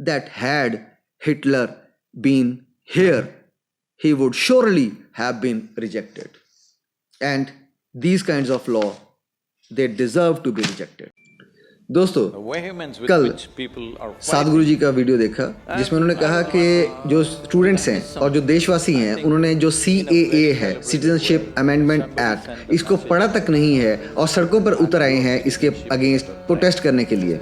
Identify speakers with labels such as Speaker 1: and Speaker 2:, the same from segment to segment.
Speaker 1: that had Hitler been here, he would surely have been rejected. And these kinds of law, they deserve to be rejected. दोस्तों, कल सदगुरु जी का video देखा जिसमें उन्होंने कहा कि जो स्टूडेंट्स हैं और जो देशवासी हैं उन्होंने जो CAA है, सिटीजनशिप अमेंडमेंट एक्ट, इसको पढ़ा तक नहीं है और सड़कों पर उतर आए हैं इसके अगेंस्ट प्रोटेस्ट करने के लिए।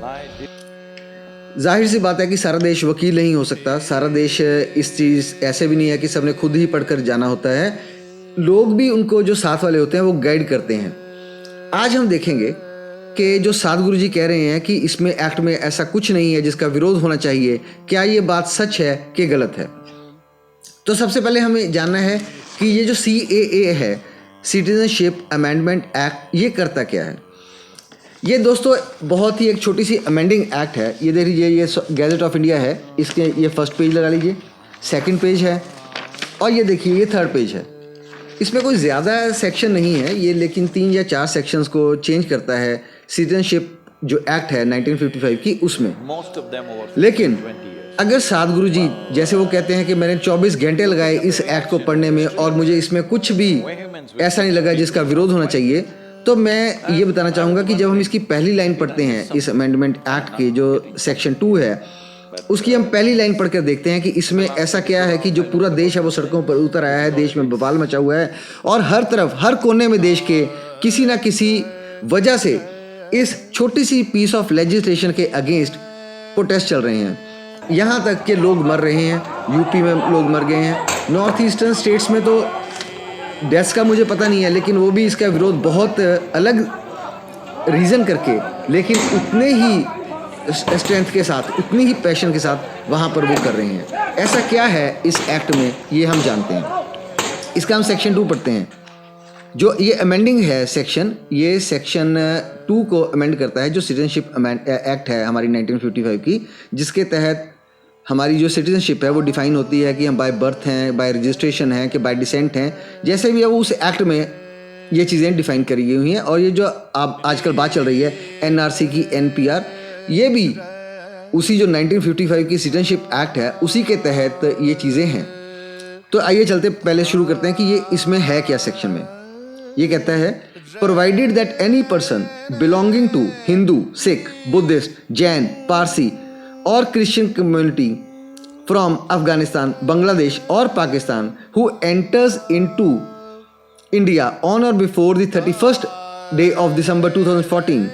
Speaker 1: जाहिर सी बात है कि सारा देश वकील नहीं हो सकता, सारा देश इस चीज़ ऐसे भी नहीं है कि सबने खुद ही पढ़कर जाना होता है, लोग भी उनको जो साथ वाले होते हैं वो गाइड करते हैं। आज हम देखेंगे कि जो सदगुरु जी कह रहे हैं कि इसमें एक्ट में ऐसा कुछ नहीं है जिसका विरोध होना चाहिए, क्या ये बात सच है कि गलत है। तो सबसे पहले हमें जानना है कि ये जो CAA है, सिटीजनशिप अमेंडमेंट एक्ट, ये करता क्या है। ये दोस्तों बहुत ही एक छोटी सी अमेंडिंग एक्ट है। ये देख लीजिए, ये गैजेट ऑफ इंडिया है, इसके ये फर्स्ट पेज लगा लीजिए, सेकंड पेज है और ये देखिए ये थर्ड पेज है। इसमें कोई ज़्यादा सेक्शन नहीं है ये, लेकिन 3 या 4 सेक्शंस को चेंज करता है सिटीजनशिप जो एक्ट है 1955 की उसमें। लेकिन अगर सदगुरु जी जैसे वो कहते हैं कि मैंने 24 घंटे लगाए इस एक्ट को पढ़ने में और मुझे इसमें कुछ भी ऐसा नहीं लगा जिसका विरोध होना चाहिए, तो मैं ये बताना चाहूँगा कि जब हम इसकी पहली लाइन पढ़ते हैं इस अमेंडमेंट एक्ट की जो सेक्शन 2 है, उसकी हम पहली लाइन पढ़कर देखते हैं कि इसमें ऐसा क्या है कि जो पूरा देश है वो सड़कों पर उतर आया है, देश में बवाल मचा हुआ है और हर तरफ हर कोने में देश के किसी ना किसी वजह से इस छोटी सी पीस ऑफ लेजिस्लेशन के अगेंस्ट प्रोटेस्ट चल रहे हैं। यहाँ तक कि लोग मर रहे हैं, यूपी में लोग मर गए हैं, नॉर्थ ईस्टर्न स्टेट्स में तो डेथ्स का मुझे पता नहीं है, लेकिन वो भी इसका विरोध बहुत अलग रीज़न करके, लेकिन उतने ही स्ट्रेंथ के साथ, उतनी ही पैशन के साथ वहाँ पर वो कर रहे हैं। ऐसा क्या है इस एक्ट में ये हम जानते हैं। इसका हम सेक्शन 2 पढ़ते हैं। जो ये अमेंडिंग है सेक्शन, ये सेक्शन 2 को अमेंड करता है जो सिटीजनशिप एक्ट है हमारी 1955 की, जिसके तहत हमारी जो सिटीजनशिप है वो डिफाइन होती है कि हम बाय बर्थ हैं, बाय रजिस्ट्रेशन हैं कि बाय डिसेंट हैं, जैसे भी है वो उस एक्ट में ये चीज़ें डिफाइन करी गई हुई हैं। और ये जो अब आजकल बात चल रही है NRC की NPR, ये भी उसी जो 1955 की सिटीजनशिप एक्ट है उसी के तहत ये चीज़ें हैं। तो आइए चलते पहले शुरू करते हैं कि ये इसमें है क्या। सेक्शन में ये कहता है, provided that any person belonging to Hindu, Sikh, Buddhist, Jain, Parsi और Christian community from Afghanistan, Bangladesh और Pakistan who enters into India on और before the 31st day of December 2014,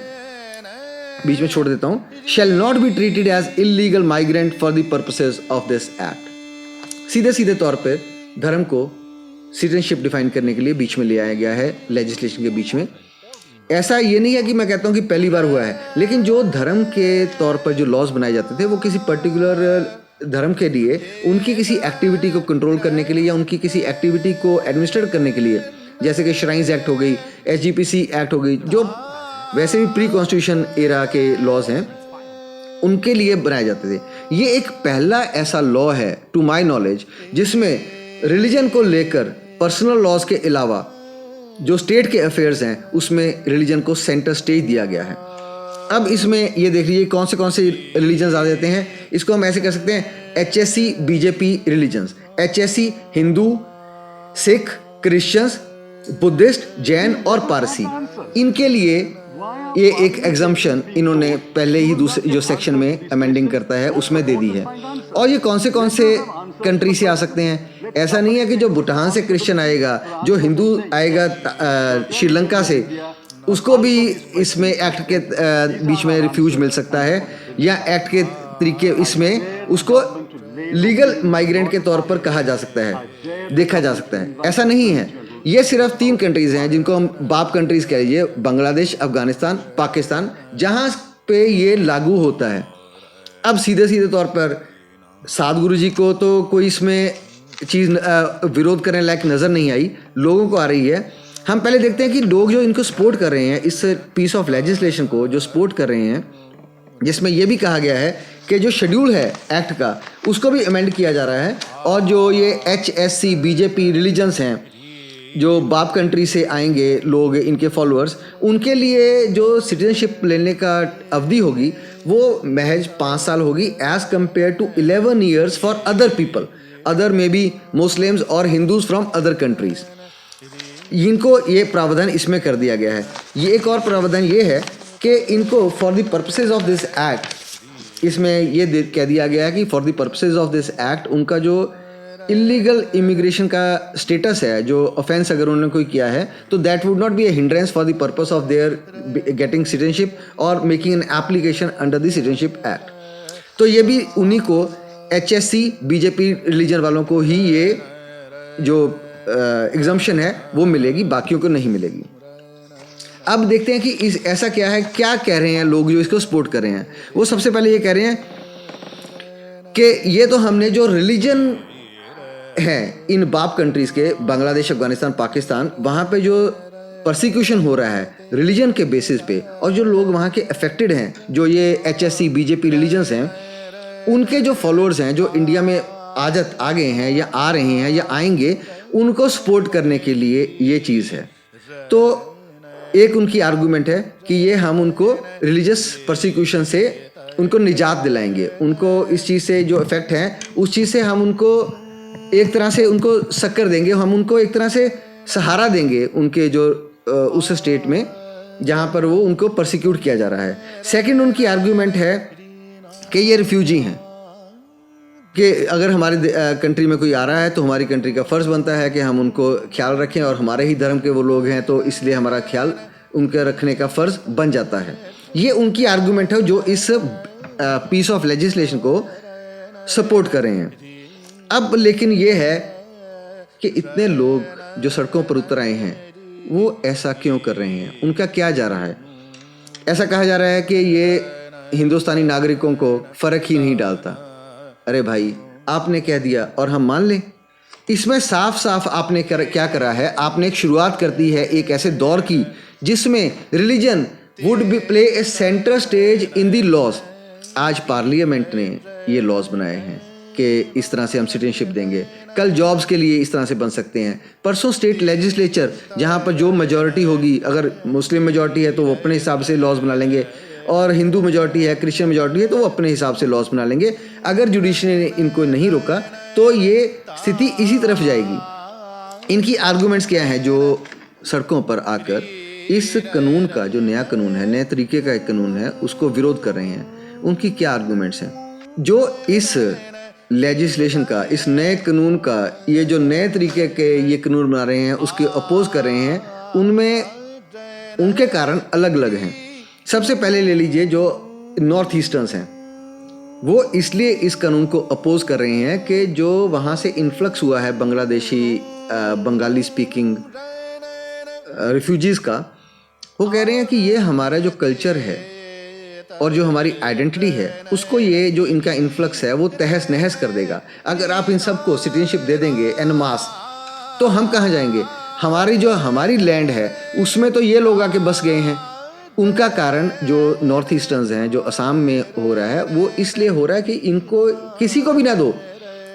Speaker 1: बीच में छोड़ देता हूं, shall not be treated as illegal migrant for the purposes of this act। सीधे सीधे तौर पर धर्म को सिटीजनशिप डिफाइन करने के लिए बीच में ले आया गया है लेजिस्लेशन के बीच में। ऐसा ये नहीं है कि मैं कहता हूँ कि पहली बार हुआ है, लेकिन जो धर्म के तौर पर जो लॉज बनाए जाते थे वो किसी पर्टिकुलर धर्म के लिए, उनकी किसी एक्टिविटी को कंट्रोल करने के लिए या उनकी किसी एक्टिविटी को एडमिनिस्ट्रेट करने के लिए, जैसे कि श्राइन्स एक्ट हो गई, SGPC एक्ट हो गई, जो वैसे भी प्री कॉन्स्टिट्यूशन एरा के लॉज हैं, उनके लिए बनाए जाते थे। ये एक पहला ऐसा लॉ है टू माय नॉलेज जिसमें रिलीजन को लेकर पर्सनल लॉज के अलावा जो स्टेट के अफेयर्स हैं उसमें रिलीजन को सेंटर स्टेज दिया गया है। अब इसमें ये देख लीजिए कौन से रिलीजन्स आ जाते हैं। इसको हम ऐसे कह सकते हैं HSC BJP religions, HSC Hindu, Sikh, Christians, Buddhist, Jain और पारसी, इनके लिए ये एक एग्जम्पशन इन्होंने पहले ही दूसरे जो सेक्शन में अमेंडिंग करता है उसमें दे दी है। और ये कौन से कंट्री से आ सकते हैं। ऐसा नहीं है कि जो भूटान से क्रिश्चियन आएगा, जो हिंदू आएगा श्रीलंका से, उसको भी इसमें एक्ट के बीच में रिफ्यूज मिल सकता है, या एक्ट के तरीके इसमें उसको लीगल माइग्रेंट के तौर पर कहा जा सकता है, देखा जा सकता है। ऐसा नहीं है। ये सिर्फ 3 कंट्रीज हैं जिनको हम बाप कंट्रीज कह लीजिए, बांग्लादेश, अफगानिस्तान, पाकिस्तान, जहाँ पे ये लागू होता है। अब सीधे सीधे तौर पर सदगुरु जी को तो कोई इसमें चीज़ विरोध करने लायक नज़र नहीं आई, लोगों को आ रही है। हम पहले देखते हैं कि लोग जो इनको सपोर्ट कर रहे हैं, इस पीस ऑफ लेजिस्लेशन को जो सपोर्ट कर रहे हैं, जिसमें यह भी कहा गया है कि जो शेड्यूल है एक्ट का उसको भी अमेंड किया जा रहा है, और जो ये HSC BJP रिलीजन्स हैं जो बाप कंट्री से आएंगे लोग, इनके फॉलोअर्स, उनके लिए जो सिटीजनशिप लेने का अवधि होगी वो महज 5 साल होगी age compare to 11 years for other people, other may be Muslims और हिंदूज फ्रॉम अदर कंट्रीज। इनको ये प्रावधान इसमें कर दिया गया है। ये एक और प्रावधान ये है कि इनको for the purposes of this act, इसमें ये कह दिया गया है कि for the purposes of this act उनका जो इलीगल इमिग्रेशन का स्टेटस है, जो ऑफेंस अगर उन्होंने कोई किया है, तो that would not be a hindrance for the purpose of their getting citizenship और making an application under the citizenship act. तो ये भी उन्हीं को HSC बीजेपी रिलीजन वालों को ही ये जो एग्जम्पशन है वो मिलेगी, बाकियों को नहीं मिलेगी। अब देखते हैं कि ऐसा क्या है, क्या कह रहे हैं लोग जो इसको सपोर्ट कर रहे हैं। वो सबसे पहले ये कह रहे हैं कि ये तो हमने जो रिलीजन है इन बाप कंट्रीज़ के, बांग्लादेश, अफगानिस्तान, पाकिस्तान, वहाँ पे जो परसिक्यूशन हो रहा है रिलीजन के बेसिस पे, और जो लोग वहाँ के अफेक्टेड हैं, जो ये HSC बीजेपी रिलीजन्स हैं, उनके जो फॉलोअर्स हैं जो इंडिया में आ गए हैं या आ रहे हैं या आएंगे, उनको सपोर्ट करने के लिए ये चीज़ है। तो एक उनकी आर्गूमेंट है कि ये हम उनको रिलीजियस परसिक्यूशन से उनको निजात दिलाएंगे, उनको इस चीज़ से जो इफेक्ट है उस चीज़ से हम उनको एक तरह से उनको शक्कर देंगे, हम उनको एक तरह से सहारा देंगे उनके जो उस स्टेट में जहाँ पर वो उनको परसिक्यूट किया जा रहा है। सेकंड उनकी आर्गूमेंट है कि ये रिफ्यूजी हैं, कि अगर हमारे कंट्री में कोई आ रहा है तो हमारी कंट्री का फ़र्ज़ बनता है कि हम उनको ख्याल रखें, और हमारे ही धर्म के वो लोग हैं तो इसलिए हमारा ख्याल उनके रखने का फ़र्ज़ बन जाता है। ये उनकी आर्गूमेंट है जो इस पीस ऑफ लेजिस्लेशन को सपोर्ट कर रहे हैं। अब लेकिन ये है कि इतने लोग जो सड़कों पर उतर आए हैं वो ऐसा क्यों कर रहे हैं, उनका क्या जा रहा है। ऐसा कहा जा रहा है कि ये हिंदुस्तानी नागरिकों को फ़र्क ही नहीं डालता। अरे भाई, आपने कह दिया और हम मान लें? इसमें साफ साफ आपने क्या करा है, आपने एक शुरुआत कर दी है एक ऐसे दौर की जिसमें religion would be play a centre stage in the laws. आज पार्लियामेंट ने ये लॉज बनाए हैं कि इस तरह से हम सिटीजनशिप देंगे, कल जॉब्स के लिए इस तरह से बन सकते हैं, परसों स्टेट लेजिस्लेचर जहाँ पर जो मेजॉरिटी होगी, अगर मुस्लिम मेजॉरिटी है तो वो अपने हिसाब से लॉज बना लेंगे, और हिंदू मेजॉरिटी है, क्रिश्चियन मेजॉरिटी है तो वो अपने हिसाब से लॉज बना लेंगे। अगर जुडिशरी ने इनको नहीं रोका तो ये स्थिति इसी तरफ जाएगी। इनकी आर्गूमेंट्स क्या हैं जो सड़कों पर आकर इस कानून का, जो नया कानून है, नए तरीके का एक कानून है, उसको विरोध कर रहे हैं। उनकी क्या आर्गूमेंट्स हैं? जो इस लेजिस्लेशन का, इस नए कानून का, ये जो नए तरीके के ये कानून बना रहे हैं उसके अपोज कर रहे हैं, उनमें उनके कारण अलग अलग हैं। सबसे पहले ले लीजिए जो नॉर्थ ईस्टर्न्स हैं, वो इसलिए इस कानून को अपोज कर रहे हैं कि जो वहाँ से इन्फ्लक्स हुआ है बांग्लादेशी, बंगाली स्पीकिंग रिफ्यूजीज़ का, वो कह रहे हैं कि ये हमारा जो कल्चर है और जो हमारी आइडेंटिटी है उसको ये जो इनका इन्फ्लक्स है वो तहस नहस कर देगा। अगर आप इन सबको सिटीजनशिप दे देंगे एन मास, तो हम कहाँ जाएंगे? हमारी लैंड है उसमें तो ये लोग आके बस गए हैं। उनका कारण जो नॉर्थ ईस्टर्न्स हैं, जो असम में हो रहा है, वो इसलिए हो रहा है कि इनको किसी को भी ना दो,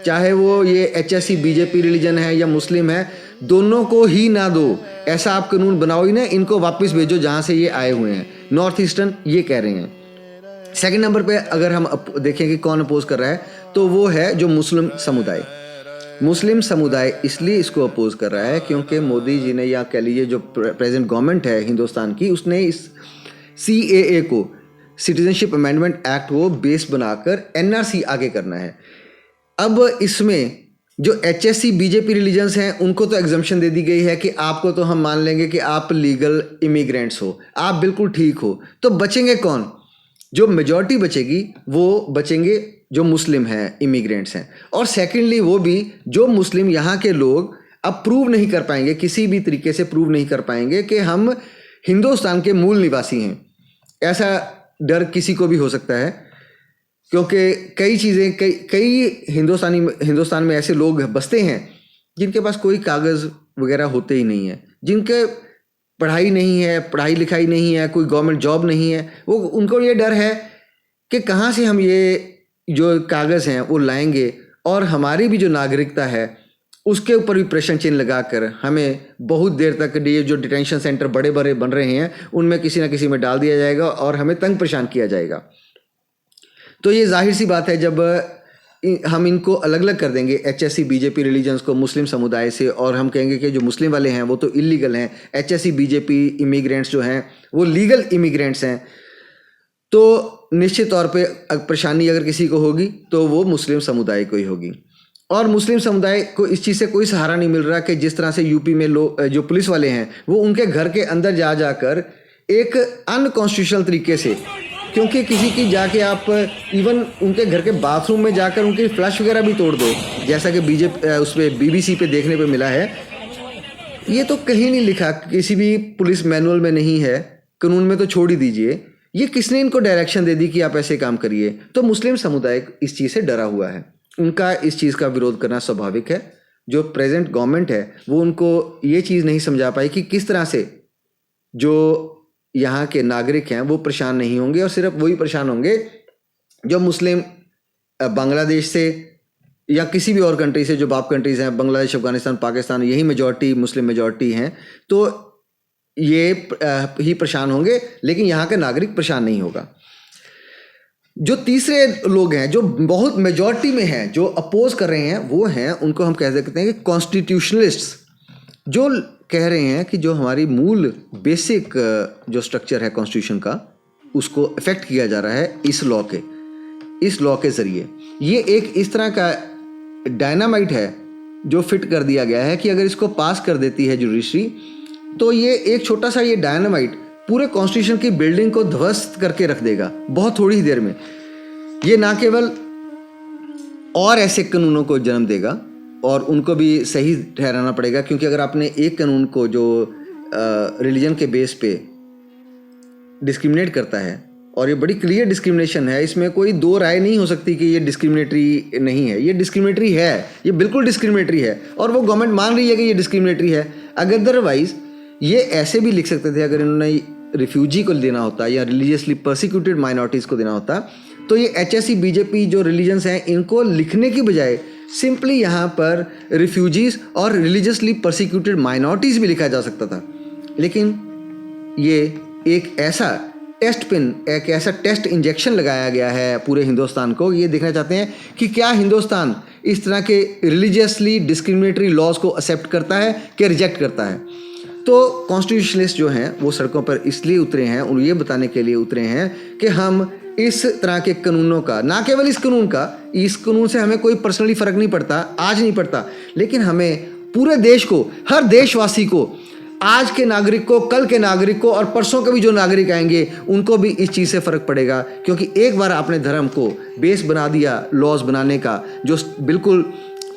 Speaker 1: चाहे वो ये HSC बीजेपी रिलीजन है या मुस्लिम है, दोनों को ही ना दो। ऐसा आप कानून बनाओ ही ना, इनको वापस भेजो जहाँ से ये आए हुए हैं। नॉर्थ ईस्टर्न ये कह रहे हैं। सेकंड नंबर पे अगर हम देखें कि कौन अपोज कर रहा है, तो वो है जो मुस्लिम समुदाय। मुस्लिम समुदाय इसलिए इसको अपोज कर रहा है क्योंकि मोदी जी ने, या कह लीजिए जो प्रेजेंट गवर्नमेंट है हिंदुस्तान की, उसने इस CAA को, सिटीजनशिप अमेंडमेंट एक्ट को बेस बनाकर NRC आगे करना है। अब इसमें जो HSC बीजेपी रिलीजन्स हैं उनको तो एग्जम्पशन दे दी गई है कि आपको तो हम मान लेंगे कि आप लीगल इमिग्रेंट्स हो, आप बिल्कुल ठीक हो। तो बचेंगे कौन? जो मेजॉरिटी बचेगी वो बचेंगे जो मुस्लिम हैं, इमिग्रेंट्स हैं। और सेकेंडली वो भी जो मुस्लिम यहाँ के लोग अब प्रूव नहीं कर पाएंगे, किसी भी तरीके से प्रूव नहीं कर पाएंगे कि हम हिंदुस्तान के मूल निवासी हैं। ऐसा डर किसी को भी हो सकता है क्योंकि कई चीज़ें, कई हिंदुस्तान में ऐसे लोग बसते हैं जिनके पास कोई कागज़ वगैरह होते ही नहीं है, जिनके पढ़ाई नहीं है, पढ़ाई लिखाई नहीं है, कोई गवर्नमेंट जॉब नहीं है। वो उनको ये डर है कि कहाँ से हम ये जो कागज़ हैं वो लाएंगे, और हमारी भी जो नागरिकता है उसके ऊपर भी प्रश्न चिन्ह लगाकर हमें बहुत देर तक ये जो डिटेंशन सेंटर बड़े बड़े बन रहे हैं उनमें किसी ना किसी में डाल दिया जाएगा और हमें तंग परेशान किया जाएगा। तो ये जाहिर सी बात है, जब हम इनको अलग अलग कर देंगे HSC BJP रिलीजन्स को मुस्लिम समुदाय से, और हम कहेंगे कि जो मुस्लिम वाले हैं वो तो इलीगल हैं, HSC BJP इमिग्रेंट्स जो हैं वो लीगल इमिग्रेंट्स हैं, तो निश्चित तौर पे परेशानी अगर किसी को होगी तो वो मुस्लिम समुदाय को ही होगी। और मुस्लिम समुदाय को इस चीज़ से कोई सहारा नहीं मिल रहा कि जिस तरह से यूपी में लोग जो पुलिस वाले हैं वो उनके घर के अंदर जा जाकर एक अनकॉन्स्टिट्यूशनल तरीके से, क्योंकि किसी की जाके आप इवन उनके घर के बाथरूम में जाकर उनकी फ्लश वगैरह भी तोड़ दो, जैसा कि उस पर BBC पे देखने पे मिला है, ये तो कहीं नहीं लिखा, किसी भी पुलिस मैनुअल में नहीं है, कानून में तो छोड़ ही दीजिए, ये किसने इनको डायरेक्शन दे दी कि आप ऐसे काम करिए। तो मुस्लिम समुदाय इस चीज़ से डरा हुआ है, उनका इस चीज़ का विरोध करना स्वाभाविक है। जो प्रेजेंट गवर्नमेंट है वो उनको ये चीज़ नहीं समझा पाई कि किस तरह से जो यहाँ के नागरिक हैं वो परेशान नहीं होंगे, और सिर्फ वही परेशान होंगे जो मुस्लिम बांग्लादेश से या किसी भी और कंट्री से, जो बाप कंट्रीज़ हैं, बांग्लादेश, अफगानिस्तान, पाकिस्तान, यही मेजॉरिटी मुस्लिम मेजॉरिटी हैं, तो ये ही परेशान होंगे, लेकिन यहाँ का नागरिक परेशान नहीं होगा। जो तीसरे लोग हैं जो बहुत मेजॉरिटी में हैं, जो अपोज कर रहे हैं, वो हैं, उनको हम कह सकते हैं कि कॉन्स्टिट्यूशनलिस्ट्स, जो कह रहे हैं कि जो हमारी मूल बेसिक जो स्ट्रक्चर है कॉन्स्टिट्यूशन का, उसको इफेक्ट किया जा रहा है इस लॉ के ज़रिए। ये एक इस तरह का डायनामाइट है जो फिट कर दिया गया है कि अगर इसको पास कर देती है जुडिशरी, तो ये एक छोटा सा ये डायनामाइट पूरे कॉन्स्टिट्यूशन की बिल्डिंग को ध्वस्त करके रख देगा बहुत थोड़ी ही देर में। ये ना केवल और ऐसे कानूनों को जन्म देगा, और उनको भी सही ठहराना पड़ेगा, क्योंकि अगर आपने एक कानून को जो रिलीजन के बेस पे डिस्क्रिमिनेट करता है, और ये बड़ी क्लियर डिस्क्रिमिनेशन है, इसमें कोई दो राय नहीं हो सकती कि ये डिस्क्रिमिनेटरी नहीं है, ये डिस्क्रिमिनेटरी है, ये बिल्कुल डिस्क्रिमिनेटरी है, और वो गवर्नमेंट मान रही है कि ये डिस्क्रिमिनेटरी है। अगर अदरवाइज ये ऐसे भी लिख सकते थे, अगर इन्होंने रिफ्यूजी को देना होता या रिलीजियसली परसिक्यूटेड माइनॉरिटीज़ को देना होता, तो ये HSC BJP जो रिलीजन्स हैं इनको लिखने की बजाय सिंपली यहाँ पर रिफ्यूजीज़ और रिलीजियसली परसिक्यूटेड माइनॉरिटीज़ भी लिखा जा सकता था। लेकिन ये एक ऐसा टेस्ट पिन, एक ऐसा टेस्ट इंजेक्शन लगाया गया है पूरे हिंदुस्तान को। ये देखना चाहते हैं कि क्या हिंदुस्तान इस तरह के रिलीजियसली डिस्क्रिमिनेटरी लॉज को एक्सेप्ट करता है कि रिजेक्ट करता है। तो कॉन्स्टिट्यूशनलिस्ट जो हैं वो सड़कों पर इसलिए उतरे हैं और ये बताने के लिए उतरे हैं कि हम इस तरह के कानूनों का, ना केवल इस कानून से हमें कोई पर्सनली फ़र्क नहीं पड़ता, आज नहीं पड़ता, लेकिन हमें पूरे देश को, हर देशवासी को, आज के नागरिक को, कल के नागरिक को और परसों के भी जो नागरिक आएंगे उनको भी इस चीज़ से फ़र्क पड़ेगा। क्योंकि एक बार आपने धर्म को बेस बना दिया लॉज बनाने का, जो बिल्कुल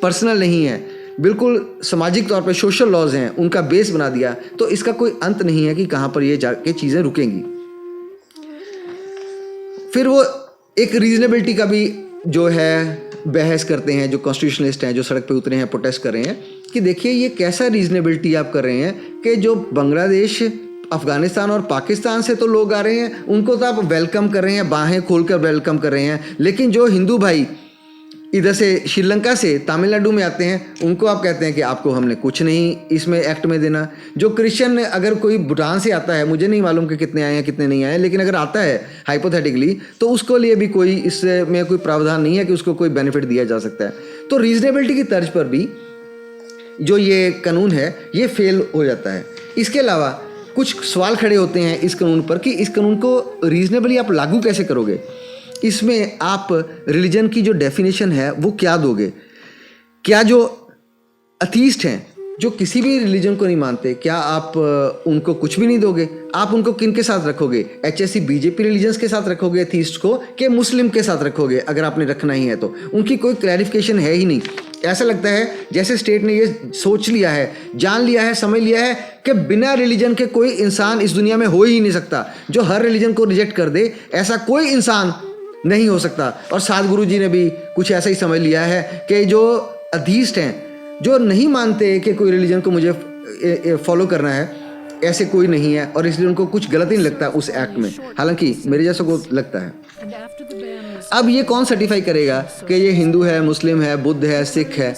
Speaker 1: पर्सनल नहीं है, बिल्कुल सामाजिक तौर पे सोशल लॉज हैं, उनका बेस बना दिया, तो इसका कोई अंत नहीं है कि कहाँ पर ये जाके चीज़ें रुकेंगी। फिर वो एक रीजनेबिलिटी का भी जो है बहस करते हैं, जो कॉन्स्टिट्यूशनलिस्ट हैं, जो सड़क पे उतरे हैं, प्रोटेस्ट कर रहे हैं कि देखिए ये कैसा रीजनेबिलिटी आप कर रहे हैं कि जो बांग्लादेश, अफगानिस्तान और पाकिस्तान से तो लोग आ रहे हैं, उनको तो आप वेलकम कर रहे हैं, बाहें खोलकर वेलकम कर रहे हैं, लेकिन जो हिंदू भाई इधर से श्रीलंका से तमिलनाडु में आते हैं उनको आप कहते हैं कि आपको हमने कुछ नहीं इसमें एक्ट में देना। जो क्रिश्चियन अगर कोई भूटान से आता है, मुझे नहीं मालूम कि कितने आए हैं कितने नहीं आए, लेकिन अगर आता है हाइपोथेटिकली, तो उसको लिए भी कोई इसमें कोई प्रावधान नहीं है कि उसको कोई बेनिफिट दिया जा सकता है। तो रीजनेबिलिटी की तर्ज पर भी जो ये कानून है ये फेल हो जाता है। इसके अलावा कुछ सवाल खड़े होते हैं इस कानून पर कि इस कानून को रीजनेबली आप लागू कैसे करोगे, इसमें आप रिलीजन की जो डेफिनेशन है वो क्या दोगे, क्या जो अथीस्ट हैं, जो किसी भी रिलीजन को नहीं मानते, क्या आप उनको कुछ भी नहीं दोगे? आप उनको किन के साथ रखोगे? HSC BJP रिलीजन्स के साथ रखोगे अथीस्ट को, कि मुस्लिम के साथ रखोगे? अगर आपने रखना ही है तो उनकी कोई क्लैरिफिकेशन है ही नहीं। ऐसा लगता है जैसे स्टेट ने ये सोच लिया है, जान लिया है, समझ लिया है कि बिना रिलीजन के कोई इंसान इस दुनिया में हो ही नहीं सकता। जो हर रिलीजन को रिजेक्ट कर दे, ऐसा कोई इंसान नहीं हो सकता। और सदगुरु जी ने भी कुछ ऐसा ही समझ लिया है कि जो अधीष्ट हैं, जो नहीं मानते कि कोई रिलीजन को मुझे फॉलो करना है, ऐसे कोई नहीं है, और इसलिए उनको कुछ गलत ही नहीं लगता उस एक्ट में, हालांकि मेरे जैसा को लगता है। अब ये कौन सर्टिफाई करेगा कि ये हिंदू है, मुस्लिम है, बुद्ध है, सिख है?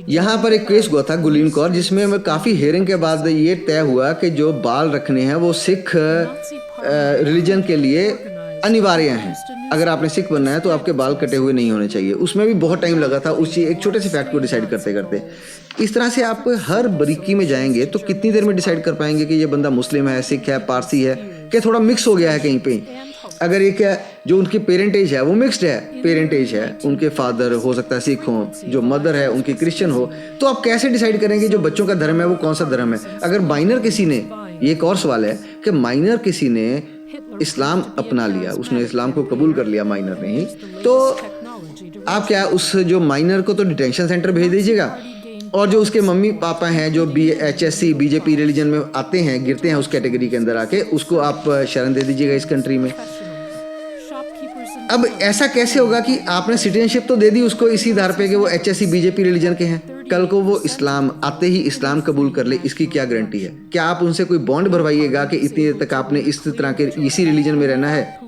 Speaker 1: यहाँ पर एक केस हुआ था गुलीन कौर, जिसमें काफ़ी हेयरिंग के बाद ये तय हुआ कि जो बाल रखने हैं वो सिख रिलीजन के लिए अनिवार्य हैं। अगर आपने सिख बनना है तो आपके बाल कटे हुए नहीं होने चाहिए। उसमें भी बहुत टाइम लगा था उसी एक छोटे से फैक्ट को डिसाइड करते करते। इस तरह से आप हर बारीकी में जाएंगे तो कितनी देर में डिसाइड कर पाएंगे कि ये बंदा मुस्लिम है, सिख है, पारसी है, कि थोड़ा मिक्स हो गया है कहीं पे। अगर ये क्या जो उनकी पेरेंटेज है वो मिक्स्ड है, पेरेंटेज है, उनके फादर हो सकता है सिख हो, जो मदर है उनकी क्रिश्चियन हो, तो आप कैसे डिसाइड करेंगे जो बच्चों का धर्म है वो कौन सा धर्म है। अगर माइनर किसी ने, ये एक और सवाल है कि माइनर किसी ने इस्लाम अपना लिया, उसने इस्लाम को कबूल कर लिया माइनर ने ही, तो आप क्या उस जो माइनर को तो डिटेंशन सेंटर भेज दीजिएगा, और जो उसके मम्मी पापा हैं जो HSC बीजेपी रिलीजन में आते हैं, गिरते हैं उस कैटेगरी के अंदर आके, उसको आप शरण दे दीजिएगा इस कंट्री में। अब ऐसा कैसे होगा कि आपने सिटीजनशिप तो दे दी उसको इसी आधार पे कि वो HSC बीजेपी रिलीजन के हैं, कल को वो इस्लाम आते ही इस्लाम कबूल कर ले, इसकी क्या गारंटी है? क्या आप उनसे कोई बॉन्ड भरवाइएगा कि इतनी देर तक आपने इस तरह के इसी रिलीजन में रहना है?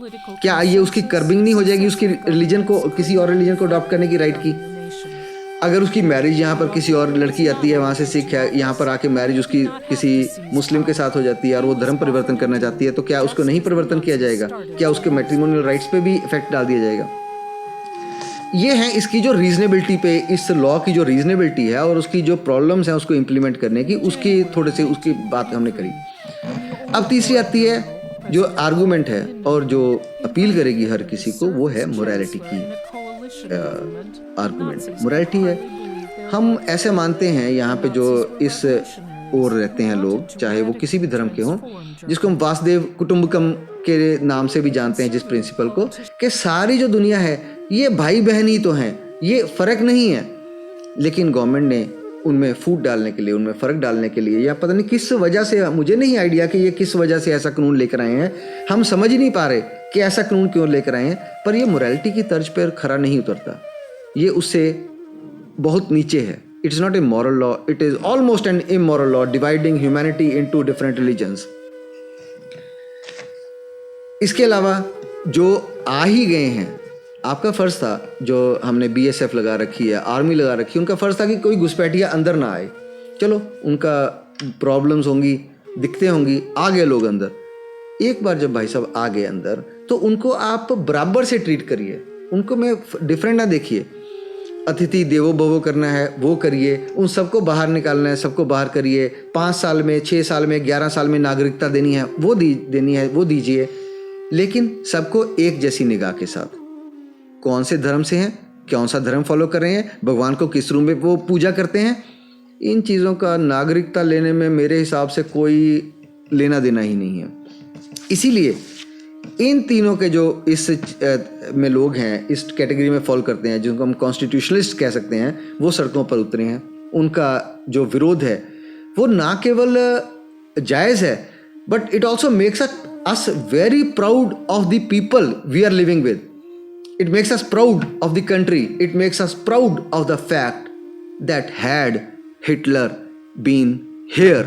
Speaker 1: क्या ये उसकी कर्बिंग नहीं हो जाएगी उसकी रिलीजन को, किसी और रिलीजन को अडॉप्ट करने की राइट की? अगर उसकी मैरिज यहाँ पर किसी और लड़की आती है, वहाँ से सिख है, यहाँ पर आके मैरिज उसकी किसी मुस्लिम के साथ हो जाती है और वो धर्म परिवर्तन करना चाहती है, तो क्या उसको नहीं परिवर्तन किया जाएगा? क्या उसके मैट्रिमोनियल राइट्स पे भी इफेक्ट डाल दिया जाएगा? ये है इसकी जो रीजनेबिलिटी पे, इस लॉ की जो रीजनेबिलिटी है और उसकी जो प्रॉब्लम्स हैं उसको इम्प्लीमेंट करने की, उसकी थोड़े से उसकी बात हमने करी। अब तीसरी आती है जो आर्गूमेंट है और जो अपील करेगी हर किसी को, वो है मोरालिटी की आर्गूमेंट। मोरालिटी है, हम ऐसे मानते हैं यहाँ पे जो इस ओर रहते हैं लोग, चाहे वो किसी भी धर्म के हों, जिसको हम वासुदेव कुटुंबकम के नाम से भी जानते हैं, जिस प्रिंसिपल को, कि सारी जो दुनिया है ये भाई बहन ही तो हैं, ये फ़र्क नहीं है। लेकिन गवर्नमेंट ने उनमें फूट डालने के लिए, उनमें फ़र्क डालने के लिए, या पता नहीं किस वजह से, मुझे नहीं आइडिया कि ये किस वजह से ऐसा कानून लेकर आए हैं, हम समझ ही नहीं पा रहे कि ऐसा कानून क्यों लेकर आए हैं, पर ये मोरालिटी की तर्ज पर खरा नहीं उतरता, ये उससे बहुत नीचे है। It is not a moral law, it is almost an immoral law dividing humanity into different religions. इसके अलावा जो आ ही गए हैं, आपका फ़र्ज़ था, जो हमने BSF लगा रखी है, आर्मी लगा रखी है, उनका फ़र्ज़ था कि कोई घुसपैठिया अंदर ना आए। चलो उनका प्रॉब्लम्स होंगी, दिक्कतें होंगी, आ गए लोग अंदर। एक बार जब भाई साहब आ गए अंदर तो उनको आप बराबर से ट्रीट करिए, उनको में डिफरेंट ना देखिए। अतिथि देवो भवो करना है वो करिए, उन सबको बाहर निकालना है सबको बाहर करिए, 5 साल में, 6 साल में, 11 साल में नागरिकता देनी है वो दीजिए, लेकिन सबको एक जैसी निगाह के साथ। कौन से धर्म से हैं, कौन सा धर्म फॉलो कर रहे हैं, भगवान को किस रूम में वो पूजा करते हैं, इन चीज़ों का नागरिकता लेने में मेरे हिसाब से कोई लेना देना ही नहीं है। इसीलिए इन तीनों के जो इस में लोग हैं, इस कैटेगरी में फॉलो करते हैं, जिनको हम कॉन्स्टिट्यूशनलिस्ट कह सकते हैं, वो सड़कों पर उतरे हैं। उनका जो विरोध है वो ना केवल जायज़ है, but it also makes us very proud of the people we are living with. It makes us proud of the country. It makes us proud of the fact that had Hitler been here,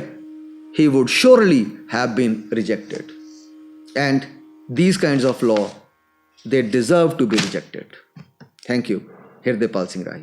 Speaker 1: he would surely have been rejected. And these kinds of law, they deserve to be rejected. Thank you. Hirdaypal Singh Rahi.